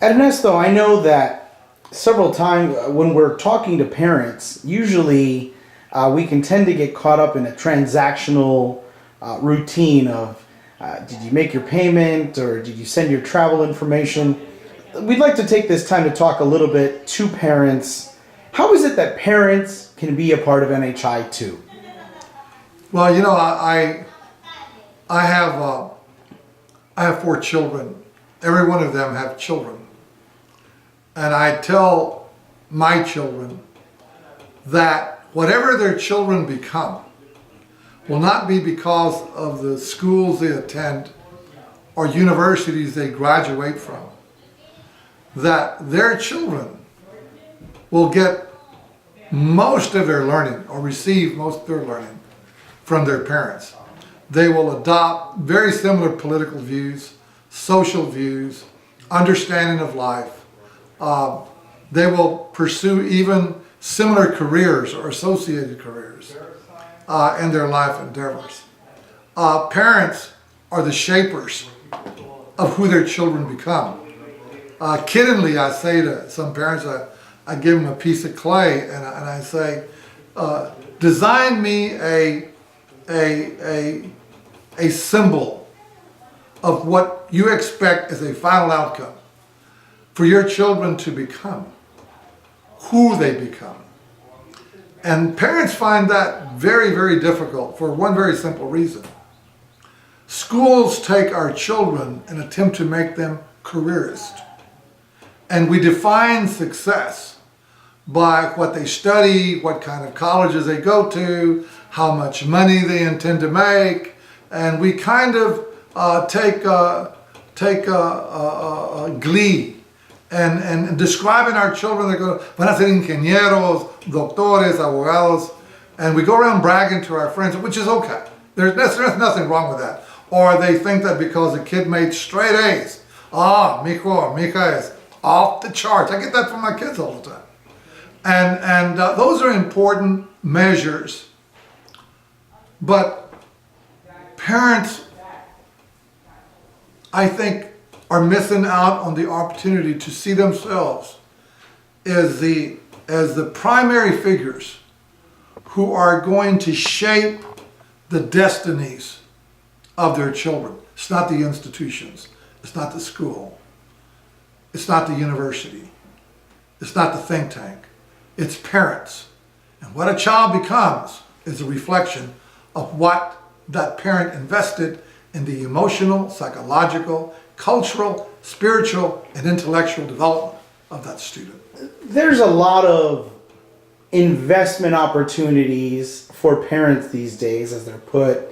Ernesto, I know that several times when we're talking to parents, usually we can tend to get caught up in a transactional routine of did you make your payment or did you send your travel information? We'd like to take this time to talk a little bit to parents. How is it that parents can be a part of NHI too? Well, I have 4 children. Every one of them have children. And I tell my children that whatever their children become will not be because of the schools they attend or universities they graduate from. That their children will get most of their learning or receive most of their learning from their parents. They will adopt very similar political views, social views, understanding of life. They will pursue even similar careers or associated careers in their life endeavors. Parents are the shapers of who their children become. Kiddingly, I say to some parents, I give them a piece of clay and I say, design me a symbol of what you expect as a final outcome for your children to become, who they become. And parents find that very, very difficult for one very simple reason. Schools take our children and attempt to make them careerists. And we define success by what they study, what kind of colleges they go to, how much money they intend to make, and we kind of take glee and describing our children. They go, van a ser ingenieros, doctores, abogados, and we go around bragging to our friends, which is okay. There's nothing wrong with that. Or they think that because a kid made straight A's, mijo, mija is off the charts. I get that from my kids all the time. And those are important measures. But parents, I think, are missing out on the opportunity to see themselves as the primary figures who are going to shape the destinies of their children. It's not the institutions. It's not the school. It's not the university. It's not the think tank. It's parents. And what a child becomes is a reflection of what that parent invested in the emotional, psychological, cultural, spiritual, and intellectual development of that student. There's a lot of investment opportunities for parents these days as they're put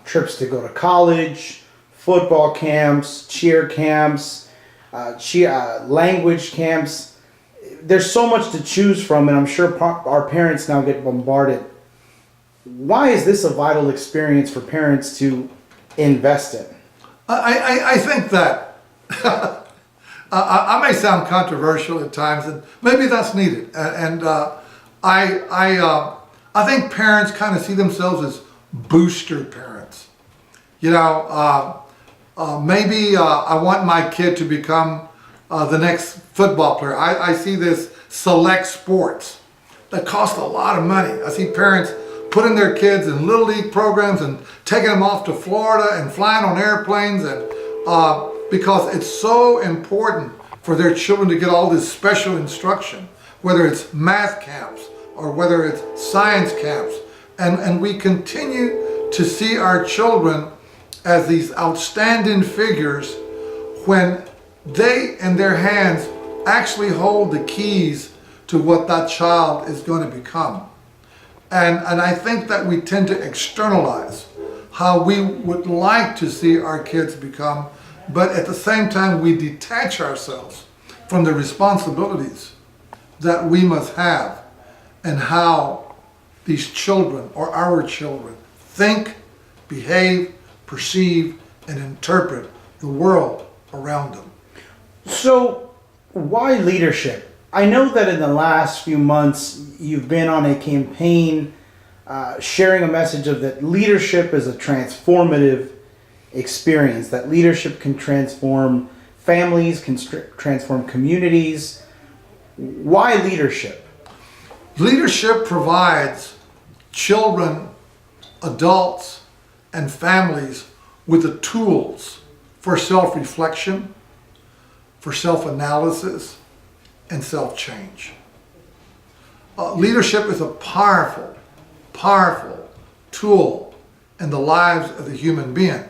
trips to go to college, football camps, cheer camps, language camps. There's so much to choose from, and I'm sure our parents now get bombarded. Why is this a vital experience for parents to invest in? I think that I may sound controversial at times, and maybe that's needed. And I think parents kind of see themselves as booster parents. Maybe I want my kid to become the next football player. I see this select sports that cost a lot of money. I see parents putting their kids in little league programs and taking them off to Florida and flying on airplanes, and because it's so important for their children to get all this special instruction, whether it's math camps or whether it's science camps. And we continue to see our children as these outstanding figures when they in their hands actually hold the keys to what that child is going to become. And I think that we tend to externalize how we would like to see our kids become, but at the same time we detach ourselves from the responsibilities that we must have and how these children or our children think, behave, perceive, and interpret the world around them. So, why leadership? I know that in the last few months you've been on a campaign sharing a message of that leadership is a transformative experience, that leadership can transform families, can transform communities. Why leadership? Leadership provides children, adults, and families with the tools for self-reflection, for self-analysis, and self-change. Leadership is a powerful, powerful tool in the lives of the human being.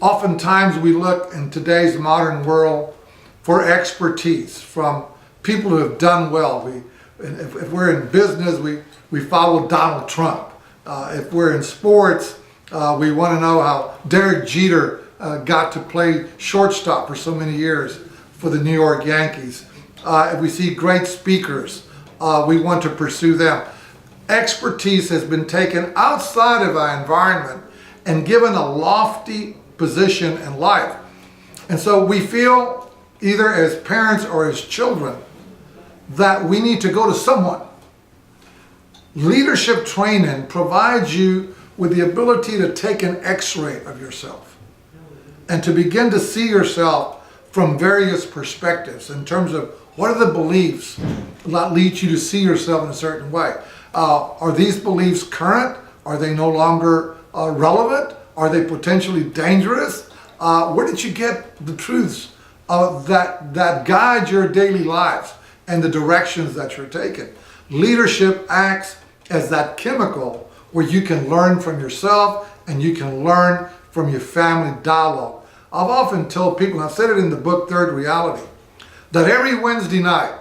Oftentimes we look in today's modern world for expertise from people who have done well. If we're in business, we follow Donald Trump. If we're in sports, we want to know how Derek Jeter got to play shortstop for so many years for the New York Yankees. If we see great speakers, we want to pursue them. Expertise has been taken outside of our environment and given a lofty position in life. And so we feel, either as parents or as children, that we need to go to someone. Leadership training provides you with the ability to take an x-ray of yourself and to begin to see yourself from various perspectives in terms of what are the beliefs that lead you to see yourself in a certain way. Are these beliefs current? Are they no longer relevant? Are they potentially dangerous? Where did you get the truths that guide your daily lives and the directions that you're taking? Leadership acts as that chemical where you can learn from yourself and you can learn from your family dialogue. I've often told people, and I've said it in the book Third Reality, that every Wednesday night,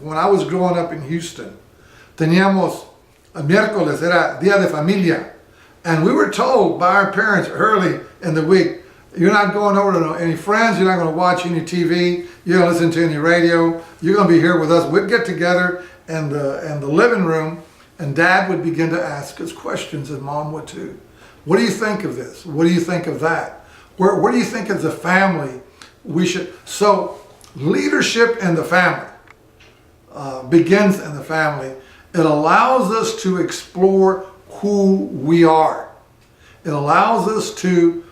when I was growing up in Houston, teníamos miércoles, era Día de Familia, and we were told by our parents early in the week, you're not going over to any friends, you're not going to watch any TV, you're going to listen to any radio, you're going to be here with us. We'd get together in the living room, and Dad would begin to ask us questions, and Mom would too. What do you think of this? What do you think of that? Where do you think as a family we should? So leadership in the family begins in the family. It allows us to explore who we are. It allows us to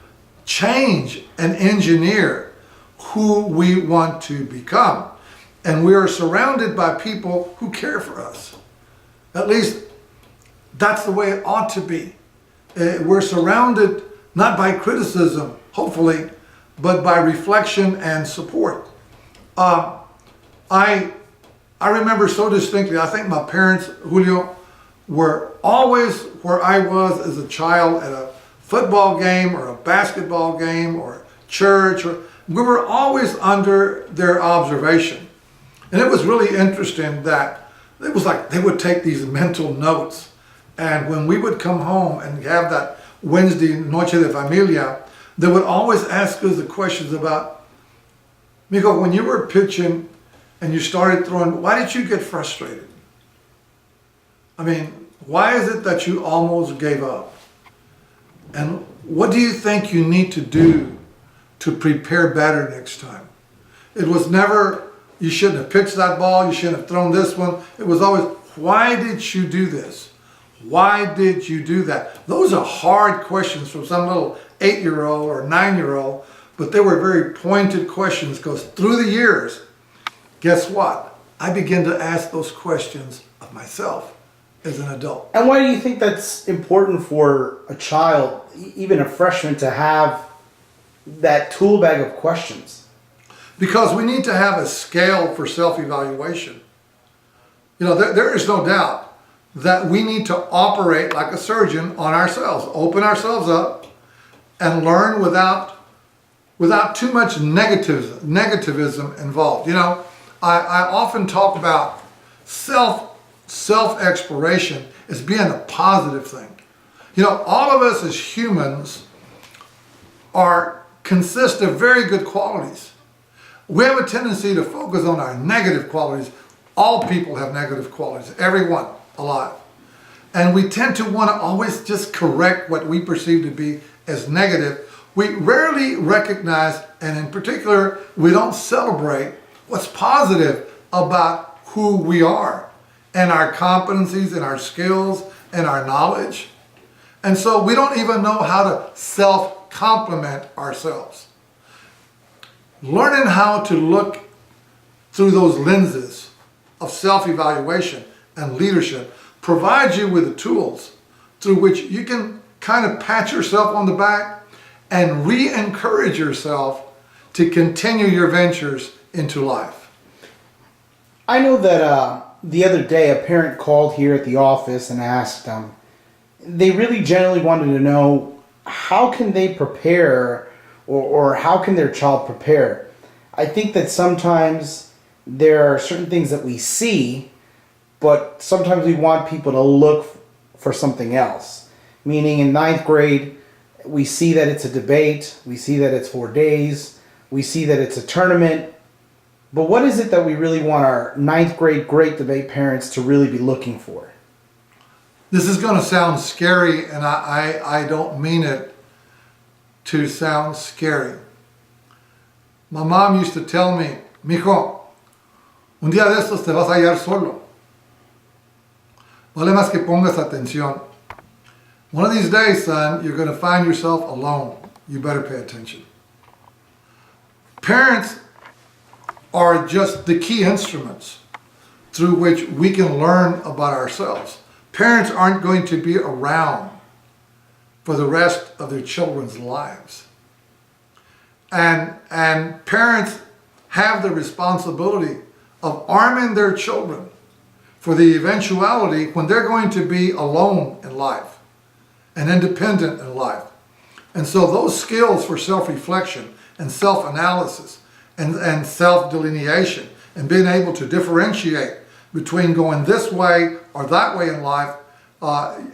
change and engineer who we want to become. And we are surrounded by people who care for us. At least that's the way it ought to be. We're surrounded not by criticism, hopefully, but by reflection and support. I remember so distinctly, I think my parents, Julio, were always where I was as a child at a football game or a basketball game or church. We were always under their observation. And it was really interesting that it was like they would take these mental notes. And when we would come home and have that Wednesday Noche de Familia, they would always ask us the questions about, Mijo, when you were pitching and you started throwing, why did you get frustrated? I mean, why is it that you almost gave up? And what do you think you need to do to prepare better next time? It was never, you shouldn't have pitched that ball, you shouldn't have thrown this one. It was always, why did you do this? Why did you do that? Those are hard questions from some little 8-year-old or 9-year-old, but they were very pointed questions because through the years, guess what? I began to ask those questions of myself as an adult. And why do you think that's important for a child, even a freshman, to have that tool bag of questions? Because we need to have a scale for self-evaluation. You know, there is no doubt that we need to operate like a surgeon on ourselves, open ourselves up and learn without too much negativism involved. You know, I often talk about self-exploration as being a positive thing. You know, all of us as humans consist of very good qualities. We have a tendency to focus on our negative qualities. All people have negative qualities, everyone alive. And we tend to want to always just correct what we perceive to be as negative. We rarely recognize, and in particular, we don't celebrate what's positive about who we are and our competencies and our skills and our knowledge. And so we don't even know how to self-compliment ourselves. learning how to look through those lenses of self-evaluation and leadership provides you with the tools through which you can kind of pat yourself on the back and re-encourage yourself to continue your ventures into life. I know that the other day a parent called here at the office and asked they really generally wanted to know how can they prepare or how can their child prepare. I think that sometimes there are certain things that we see, but sometimes we want people to look for something else. Meaning in ninth grade, we see that it's a debate, we see that it's 4 days, we see that it's a tournament. But what is it that we really want our ninth grade great debate parents to really be looking for? This is going to sound scary, and I don't mean it to sound scary. My mom used to tell me, mijo, un día de estos te vas a hallar solo. Vale más que pongas atención. One of these days, son, you're going to find yourself alone. You better pay attention. Parents are just the key instruments through which we can learn about ourselves. Parents aren't going to be around for the rest of their children's lives. And parents have the responsibility of arming their children for the eventuality when they're going to be alone in life and independent in life. And so those skills for self-reflection and self-analysis and self-delineation and being able to differentiate between going this way or that way in life,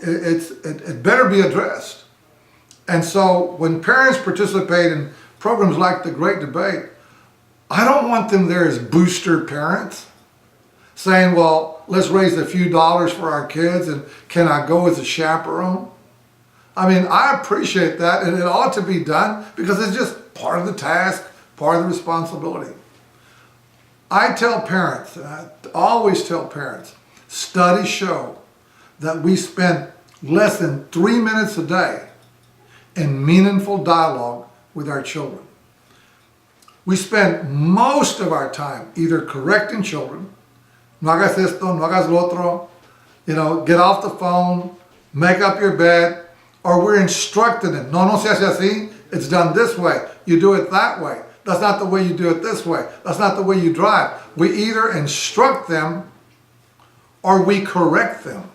it better be addressed. And so when parents participate in programs like the Great Debate, I don't want them there as booster parents saying, well, let's raise a few dollars for our kids and can I go as a chaperone? I mean, I appreciate that, and it ought to be done because it's just part of the task, part of the responsibility. I tell parents, I always tell parents, studies show that we spend less than 3 minutes a day in meaningful dialogue with our children. We spend most of our time either correcting children, no hagas esto, no hagas lo otro, get off the phone, make up your bed, or we're instructing them. No se hace así. It's done this way. You do it that way. That's not the way you do it this way. That's not the way you drive. We either instruct them or we correct them.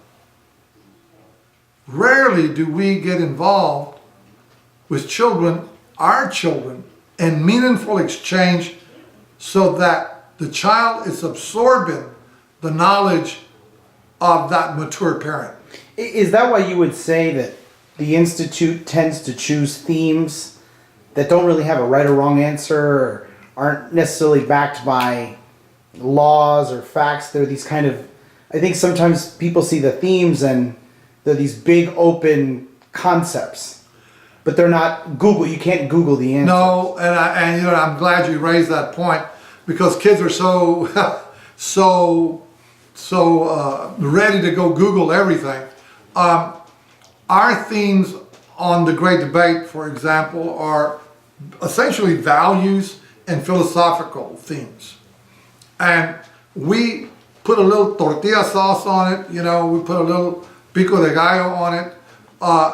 Rarely do we get involved with children, our children, in meaningful exchange so that the child is absorbing the knowledge of that mature parent. Is that why you would say that the Institute tends to choose themes that don't really have a right or wrong answer or aren't necessarily backed by laws or facts? They're these kind of, I think sometimes people see the themes and they're these big open concepts, but they're not Google. You can't Google the answer. No, and I'm glad you raised that point because kids are so ready to go Google everything. Our themes on the Great Debate, for example, are essentially values and philosophical themes. And we put a little tortilla sauce on it, we put a little pico de gallo on it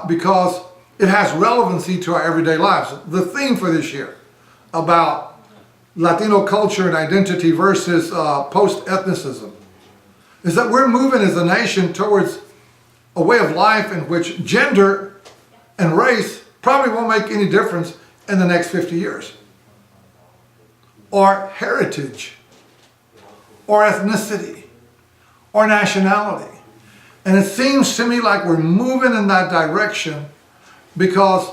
because it has relevancy to our everyday lives. The theme for this year about Latino culture and identity versus post-ethnicism is that we're moving as a nation towards a way of life in which gender and race probably won't make any difference in the next 50 years. Or heritage, or ethnicity, or nationality. And it seems to me like we're moving in that direction because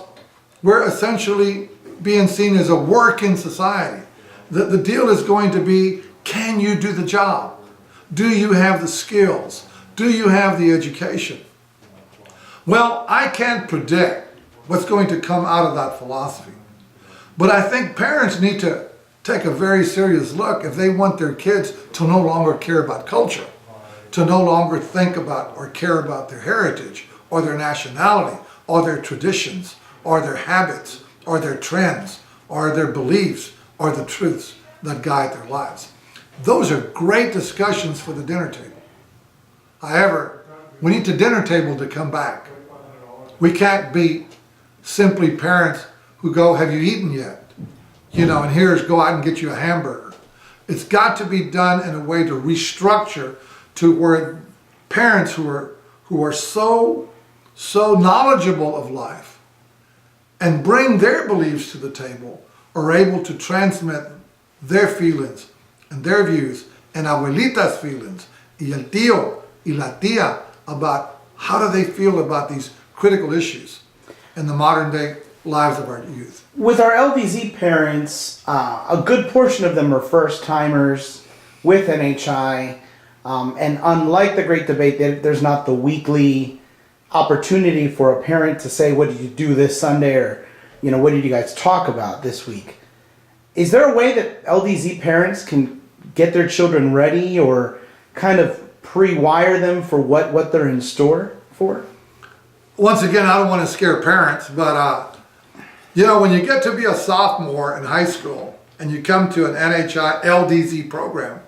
we're essentially being seen as a working society. The deal is going to be, can you do the job? Do you have the skills? Do you have the education? Well, I can't predict what's going to come out of that philosophy. But I think parents need to take a very serious look if they want their kids to no longer care about culture, to no longer think about or care about their heritage or their nationality or their traditions or their habits or their trends or their beliefs are the truths that guide their lives. Those are great discussions for the dinner table. However, we need the dinner table to come back. We can't be simply parents who go, have you eaten yet? And here's go out and get you a hamburger. It's got to be done in a way to restructure to where parents who are so knowledgeable of life and bring their beliefs to the table are able to transmit their feelings and their views and abuelita's feelings y el tío y la tía about how do they feel about these critical issues in the modern day lives of our youth. With our LDZ parents, a good portion of them are first timers with NHI, and unlike the Great Debate, there's not the weekly opportunity for a parent to say, what did you do this Sunday, or what did you guys talk about this week? Is there a way that LDZ parents can get their children ready or kind of pre-wire them for what they're in store for? Once again, I don't want to scare parents, but when you get to be a sophomore in high school and you come to an NHI LDZ program,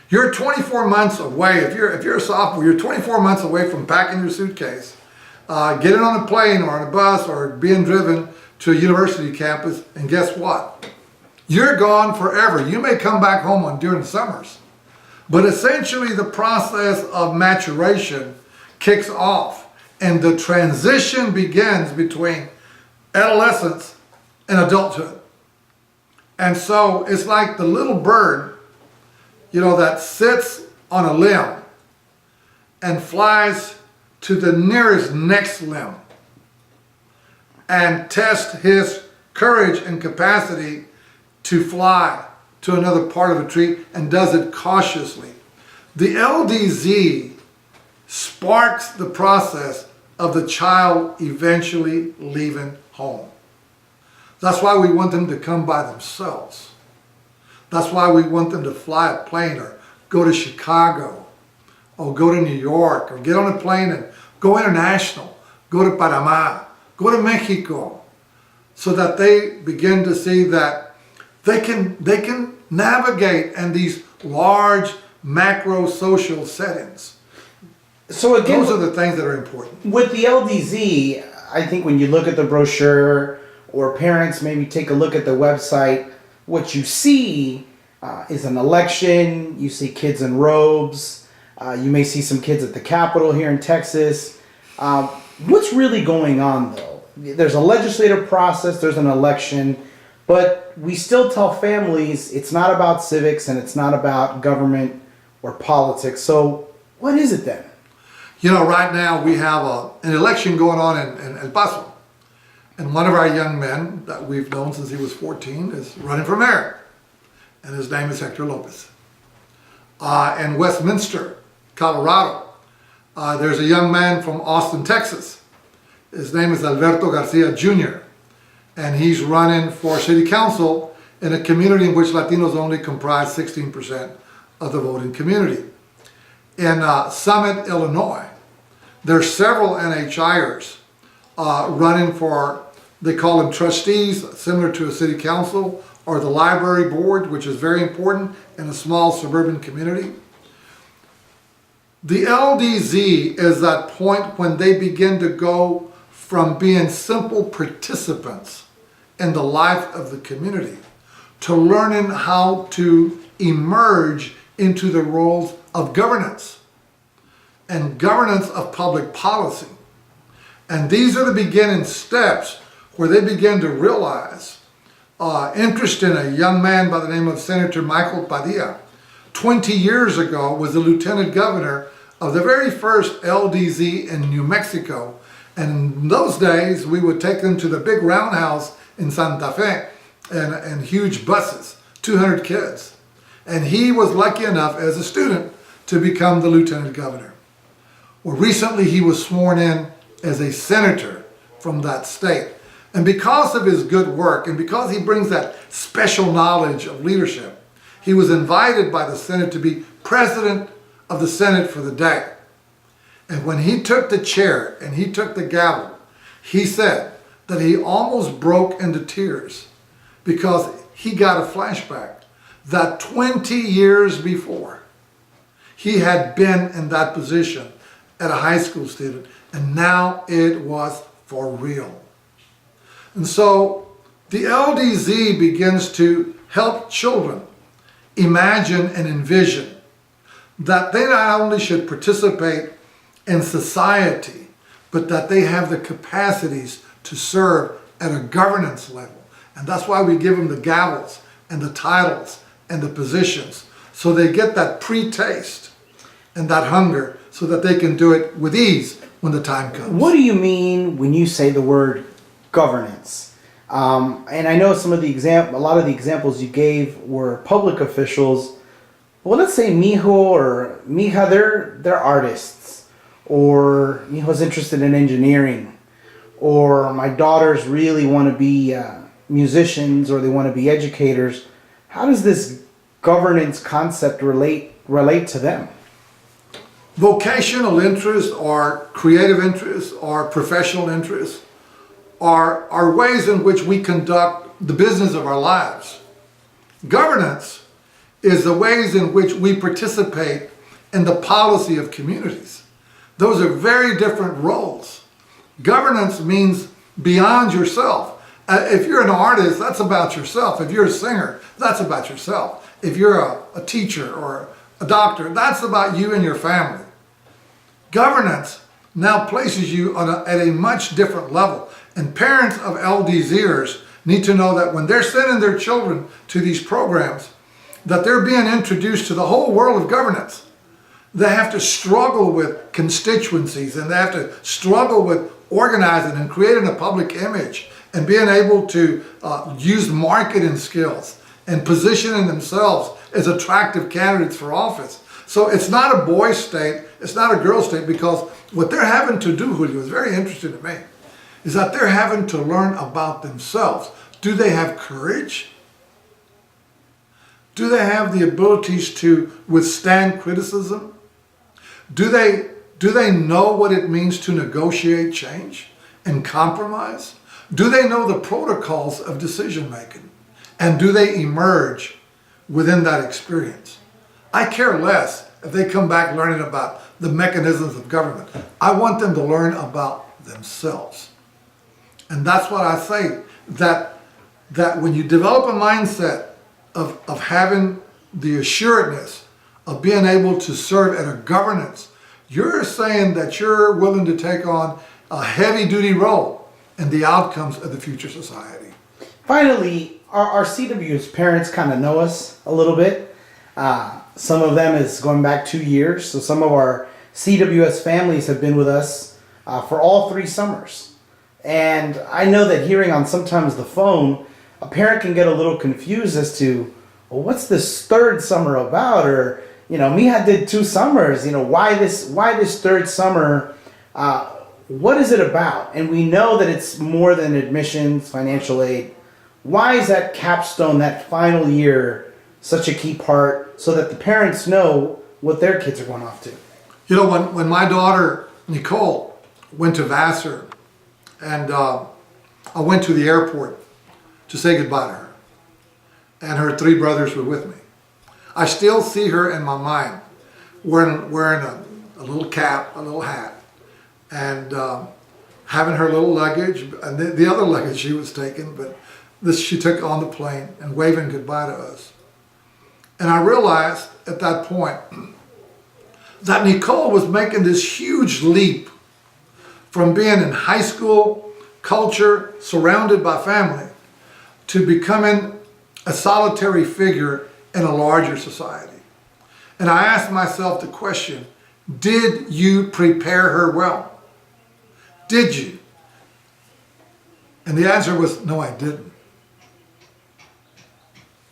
you're 24 months away. If you're a sophomore, you're 24 months away from packing your suitcase, getting on a plane or on a bus or being driven to a university campus, and guess what? You're gone forever. You may come back home during the summers, but essentially the process of maturation kicks off and the transition begins between adolescence and adulthood. And so it's like the little bird, that sits on a limb and flies to the nearest next limb and tests his courage and capacity to fly to another part of a tree, and does it cautiously. The LDZ sparks the process of the child eventually leaving home. That's why we want them to come by themselves. That's why we want them to fly a plane or go to Chicago or go to New York or get on a plane and go international, go to Panama, go to Mexico, so that they begin to see that they can navigate in these large macro social settings. So again, those are the things that are important. With the LDZ, I think when you look at the brochure, or parents maybe take a look at the website, what you see is an election. You see kids in robes. You may see some kids at the Capitol here in Texas. What's really going on, though? There's a legislative process, there's an election, but we still tell families it's not about civics and it's not about government or politics. So what is it then? Right now we have an election going on in El Paso. And one of our young men that we've known since he was 14 is running for mayor. And his name is Hector Lopez. In Westminster, Colorado, there's a young man from Austin, Texas. His name is Alberto Garcia Jr. And he's running for city council in a community in which Latinos only comprise 16% of the voting community. In Summit, Illinois, there's several NHIers running for, they call them trustees, similar to a city council, or the library board, which is very important in a small suburban community. The LDZ is that point when they begin to go from being simple participants in the life of the community to learning how to emerge into the roles of governance and governance of public policy. And these are the beginning steps where they begin to realize interest in a young man by the name of Senator Michael Padilla. 20 years ago was the lieutenant governor of the very first LDZ in New Mexico. And in those days, we would take them to the big roundhouse in Santa Fe and huge buses, 200 kids. And he was lucky enough as a student to become the lieutenant governor. Well, recently he was sworn in as a senator from that state. And because of his good work and because he brings that special knowledge of leadership, he was invited by the Senate to be president of the Senate for the day. And when he took the chair and he took the gavel, he said that he almost broke into tears because he got a flashback that 20 years before, he had been in that position at a high school student, and now it was for real. And so the LDZ begins to help children imagine and envision that they not only should participate in society, but that they have the capacities to serve at a governance level. And that's why we give them the gavels and the titles and the positions, so they get that pre-taste and that hunger so that they can do it with ease when the time comes. What do you mean when you say the word governance? And I know a lot of the examples you gave were public officials. Well, let's say Mijo or Mija, they're artists, or Mijo's interested in engineering, or my daughters really want to be musicians, or they want to be educators. How does this governance concept relate to them? Vocational interests or creative interests or professional interests are ways in which we conduct the business of our lives. Governance is the ways in which we participate in the policy of communities. Those are very different roles. Governance means beyond yourself. If you're an artist, that's about yourself. If you're a singer, that's about yourself. If you're a teacher or a doctor, that's about you and your family. Governance now places you at a much different level. And parents of LDZers need to know that when they're sending their children to these programs, that they're being introduced to the whole world of governance. They have to struggle with constituencies, and they have to struggle with organizing and creating a public image and being able to use marketing skills and positioning themselves as attractive candidates for office. So it's not a boy state, it's not a girl state, because what they're having to do, Julio, is very interesting to me, is that they're having to learn about themselves. Do they have courage? Do they have the abilities to withstand criticism? Do they know what it means to negotiate change and compromise? Do they know the protocols of decision making? And do they emerge within that experience? I care less if they come back learning about the mechanisms of government. I want them to learn about themselves. And that's what I say, that when you develop a mindset of having the assuredness of being able to serve at a governance, you're saying that you're willing to take on a heavy-duty role in the outcomes of the future society. Finally, our CW's parents kind of know us a little bit. Some of them is going back 2 years, so some of our CWS families have been with us for all 3 summers. And I know that hearing on sometimes the phone, a parent can get a little confused as to, well, what's this 3rd summer about? Or, Mija did 2 summers, why this 3rd summer? What is it about? And we know that it's more than admissions, financial aid. Why is that capstone, that final year, such a key part, so that the parents know what their kids are going off to? When my daughter, Nicole, went to Vassar, and I went to the airport to say goodbye to her, and her 3 brothers were with me. I still see her in my mind, wearing a little cap, a little hat, and having her little luggage, and the other luggage she was taking, but this she took on the plane, and waving goodbye to us. And I realized at that point that Nicole was making this huge leap from being in high school culture, surrounded by family, to becoming a solitary figure in a larger society. And I asked myself the question, did you prepare her well? Did you? And the answer was, no, I didn't.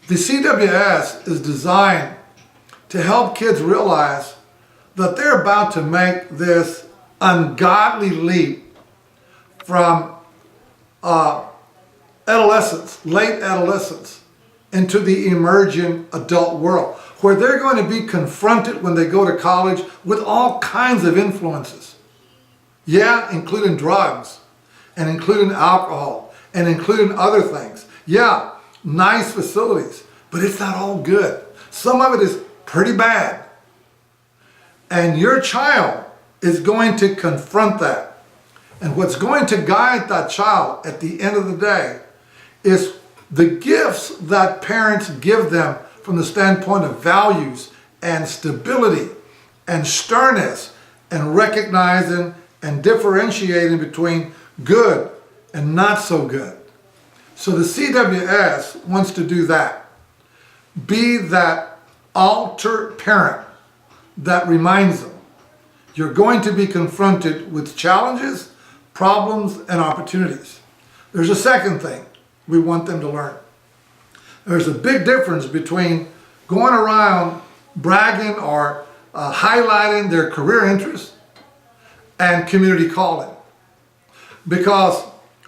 The CWS is designed to help kids realize that they're about to make this ungodly leap from adolescence, late adolescence, into the emerging adult world, where they're going to be confronted when they go to college with all kinds of influences. Yeah, including drugs, and including alcohol, and including other things. Yeah, nice facilities, but it's not all good. Some of it is pretty bad. And your child is going to confront that. And what's going to guide that child at the end of the day is the gifts that parents give them from the standpoint of values and stability and sternness and recognizing and differentiating between good and not so good. So the CWS wants to do that. Be that altar parent that reminds them you're going to be confronted with challenges, problems, and opportunities. There's a second thing we want them to learn. There's a big difference between going around bragging or highlighting their career interests and community calling. Because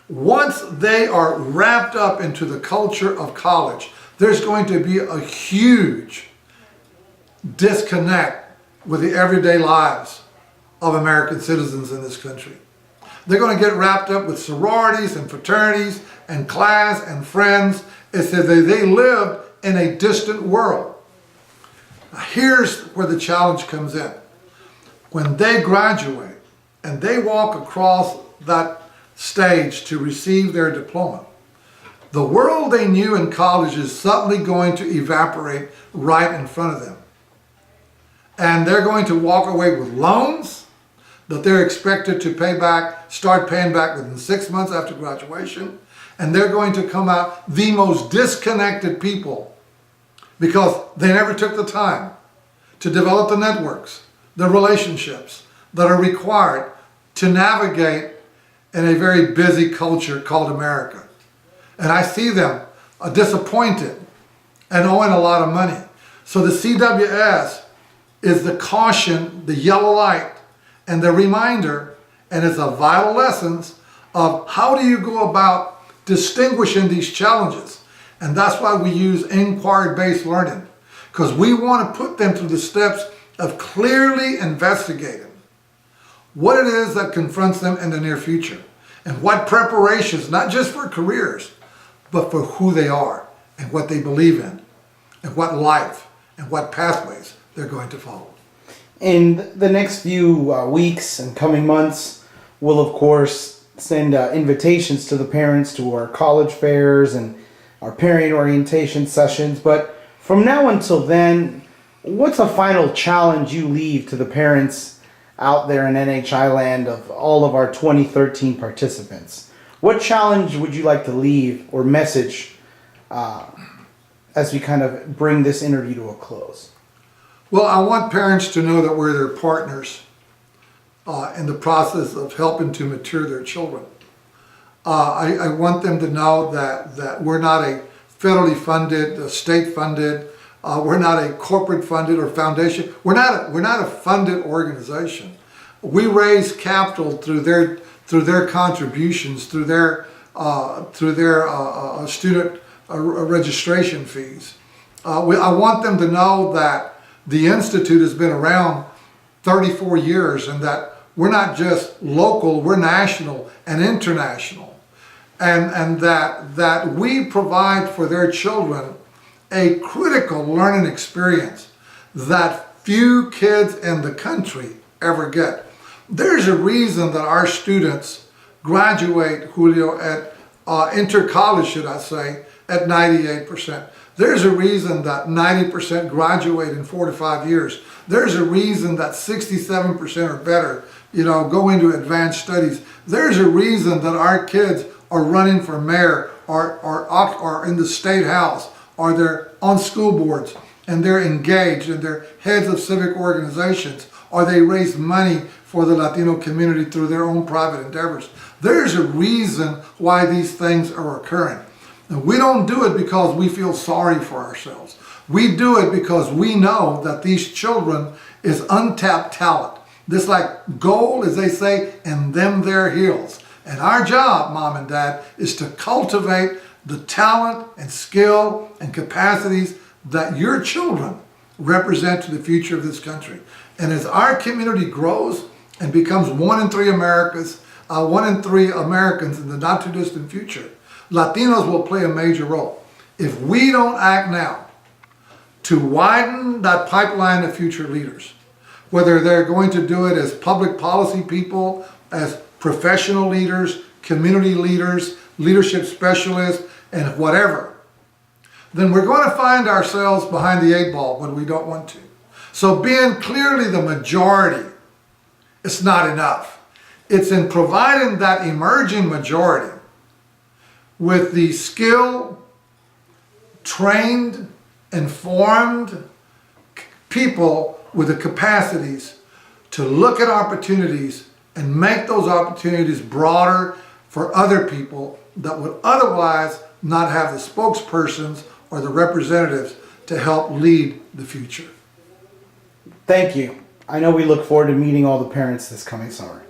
once they are wrapped up into the culture of college, there's going to be a huge disconnect with the everyday lives of American citizens in this country. They're going to get wrapped up with sororities and fraternities and class and friends as if they live in a distant world. Here's where the challenge comes in. When they graduate and they walk across that stage to receive their diploma, the world they knew in college is suddenly going to evaporate right in front of them. And they're going to walk away with loans that they're expected to pay back, start paying back within 6 months after graduation. And they're going to come out the most disconnected people because they never took the time to develop the networks, the relationships that are required to navigate in a very busy culture called America. And I see them disappointed and owing a lot of money. So the CWS is the caution, the yellow light, and the reminder, and it's a vital lessons of how do you go about distinguishing these challenges. And that's why we use inquiry-based learning, because we want to put them through the steps of clearly investigating what it is that confronts them in the near future and what preparations, not just for careers, but for who they are and what they believe in and what life and what pathways they're going to follow. In the next few weeks and coming months, we'll of course send invitations to the parents to our college fairs and our parent orientation sessions. But from now until then, what's a final challenge you leave to the parents out there in NHI land of all of our 2013 participants? What challenge would you like to leave or message as we kind of bring this interview to a close? Well, I want parents to know that we're their partners in the process of helping to mature their children. I want them to know that we're not a federally funded, state funded, we're not a corporate funded or foundation. We're not a funded organization. We raise capital through their contributions, through their student registration fees. I want them to know that the Institute has been around 34 years and that we're not just local, we're national and international. And that we provide for their children a critical learning experience that few kids in the country ever get. There's a reason that our students graduate, Julio, at enter college, should I say, at 98%. There's a reason that 90% graduate in 4 to 5 years. There's a reason that 67% or better, go into advanced studies. There's a reason that our kids are running for mayor or in the state house, or they're on school boards and they're engaged and they're heads of civic organizations, or they raise money for the Latino community through their own private endeavors. There's a reason why these things are occurring. And we don't do it because we feel sorry for ourselves. We do it because we know that these children is untapped talent. This like gold, as they say, in them their heels. And our job, Mom and Dad, is to cultivate the talent and skill and capacities that your children represent to the future of this country. And as our community grows and becomes 1 in 3 Americans in the not too distant future, Latinos will play a major role. if we don't act now to widen that pipeline of future leaders, whether they're going to do it as public policy people, as professional leaders, community leaders, leadership specialists, and whatever, then we're going to find ourselves behind the 8 ball when we don't want to. So being clearly the majority, it's not enough. It's in providing that emerging majority with the skill, trained, informed people with the capacities to look at opportunities and make those opportunities broader for other people that would otherwise not have the spokespersons or the representatives to help lead the future. Thank you. I know we look forward to meeting all the parents this coming summer.